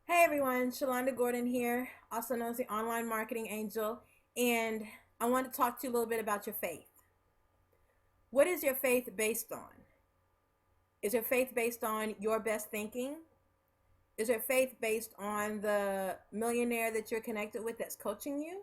Hey everyone, Shalonda Gordon here, also known as the Online Marketing Angel, and I want to talk to you a little bit about your faith. What is your faith based on? Is your faith based on your best thinking? Is your faith based on the millionaire that you're connected with that's coaching you?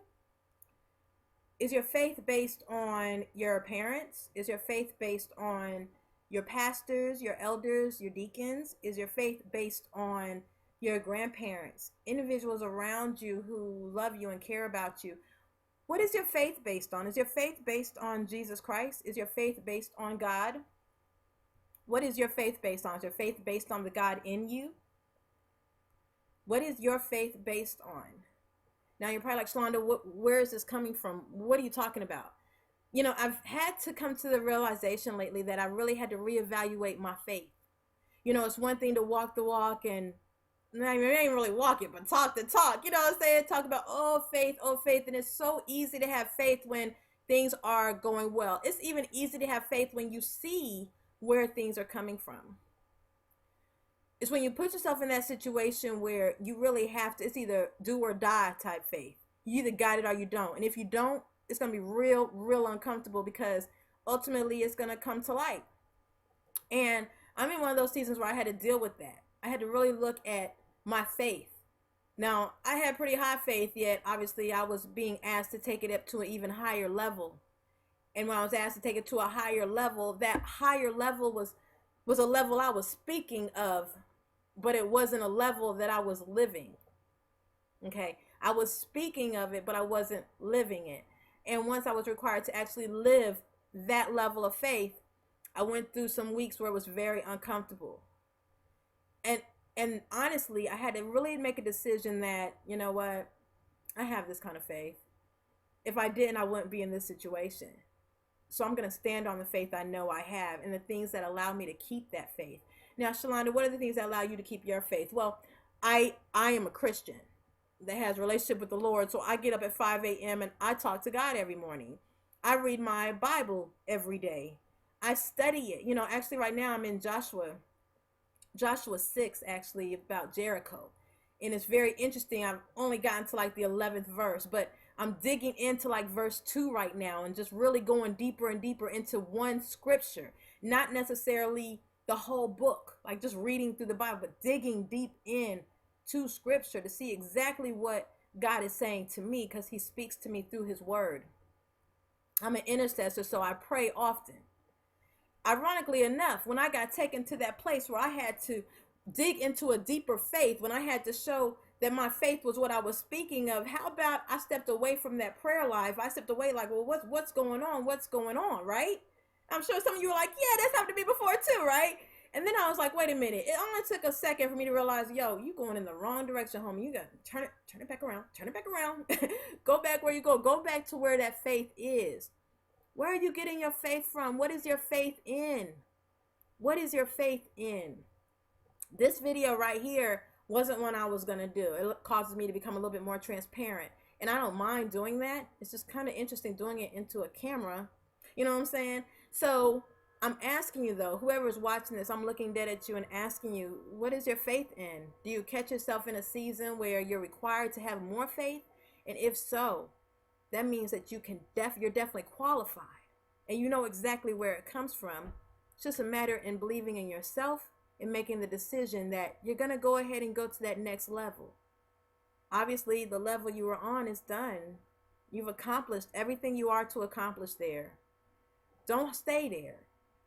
Is your faith based on your parents? Is your faith based on your pastors, your elders, your deacons? Is your faith based on your grandparents, individuals around you who love you and care about you? What is your faith based on? Is your faith based on Jesus Christ? Is your faith based on God? What is your faith based on? Is your faith based on the God in you? What is your faith based on? Now you're probably like, Shalonda, where is this coming from? What are you talking about? I've had to come to the realization lately that I really had to reevaluate my faith. It's one thing to walk the walk and I mean, ain't really walk it, but talk the talk. You know what I'm saying? Talk about oh faith, and it's so easy to have faith when things are going well. It's even easy to have faith when you see where things are coming from. It's when you put yourself in that situation where you really have to. It's either do or die type faith. You either got it or you don't, and if you don't, it's gonna be real uncomfortable because ultimately it's gonna come to light. And I'm in one of those seasons where I had to deal with that. I had to really look at my faith. Now, I had pretty high faith, yet obviously I was being asked to take it up to an even higher level. And when I was asked to take it to a higher level, that higher level was a level I was speaking of, but it wasn't a level that I was living. Okay? I was speaking of it, but I wasn't living it. And once I was required to actually live that level of faith, I went through some weeks where it was very uncomfortable. And and honestly, I had to really make a decision that, you know what, I have this kind of faith. If I didn't, I wouldn't be in this situation. So I'm going to stand on the faith I know I have and the things that allow me to keep that faith. Now, Shalonda, what are the things that allow you to keep your faith? Well, I am a Christian that has a relationship with the Lord. So I get up at 5 a.m. and I talk to God every morning. I read my Bible every day. I study it. Actually right now I'm in Joshua 6, actually, about Jericho. And it's very interesting. I've only gotten to like the 11th verse, but I'm digging into like verse 2 right now and just really going deeper and deeper into one scripture, not necessarily the whole book, like just reading through the Bible, but digging deep in to scripture to see exactly what God is saying to me because he speaks to me through his word. I'm an intercessor, so I pray often. Ironically enough, when I got taken to that place where I had to dig into a deeper faith, when I had to show that my faith was what I was speaking of, how about I stepped away from that prayer life? I stepped away like, well, what's going on? What's going on, right? I'm sure some of you were like, yeah, that's happened to me before too, right? And then I was like, wait a minute. It only took a second for me to realize, yo, you going in the wrong direction, homie. You got to turn it back around, turn it back around. Go back where you go back to where that faith is. Where are you getting your faith from? What is your faith in? What is your faith in? This video right here wasn't one I was going to do. It causes me to become a little bit more transparent. And I don't mind doing that. It's just kind of interesting doing it into a camera. You know what I'm saying? So I'm asking you though, whoever's watching this, I'm looking dead at you and asking you, what is your faith in? Do you catch yourself in a season where you're required to have more faith? And if so, that means that you're definitely qualified and you know exactly where it comes from. It's just a matter in believing in yourself and making the decision that you're going to go ahead and go to that next level. Obviously, the level you were on is done. You've accomplished everything you are to accomplish there. Don't stay there.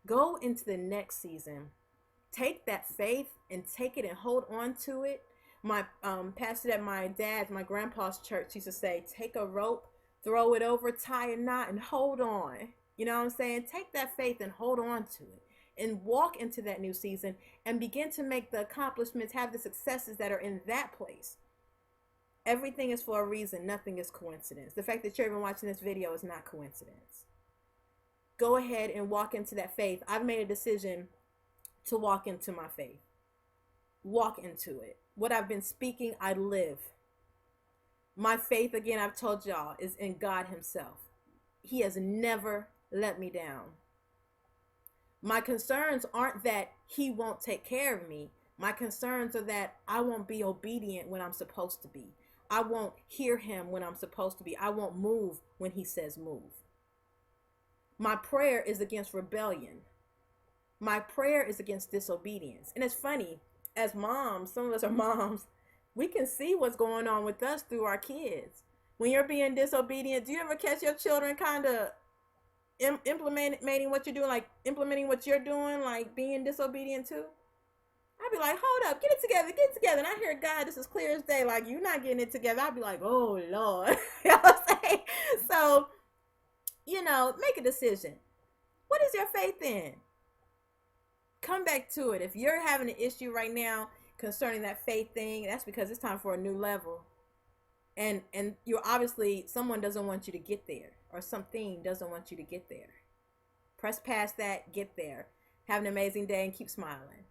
Go into the next season. Take that faith and take it and hold on to it. My pastor at my grandpa's church used to say, take a rope, throw it over, tie a knot, and hold on. You know what I'm saying? Take that faith and hold on to it and walk into that new season and begin to make the accomplishments, have the successes that are in that place. Everything is for a reason. Nothing is coincidence. The fact that you're even watching this video is not coincidence. Go ahead and walk into that faith. I've made a decision to walk into my faith. Walk into it. What I've been speaking, I live. My faith, again, I've told y'all, is in God himself. He has never let me down. My concerns aren't that he won't take care of me. My concerns are that I won't be obedient when I'm supposed to be. I won't hear him when I'm supposed to be. I won't move when he says move. My prayer is against rebellion. My prayer is against disobedience. And it's funny, as moms, some of us are moms, we can see what's going on with us through our kids. When you're being disobedient, do you ever catch your children kind of implementing what you're doing, like implementing what you're doing, like being disobedient too? I'd be like, hold up, get it together, get it together. And I hear God, this is clear as day, like, you're not getting it together. I'd be like, oh, Lord. You know what I'm saying? So, make a decision. What is your faith in? Come back to it. If you're having an issue right now concerning that faith thing, that's because it's time for a new level. And you're obviously, someone doesn't want you to get there, or something doesn't want you to get there. Press past that, get there. Have an amazing day and keep smiling.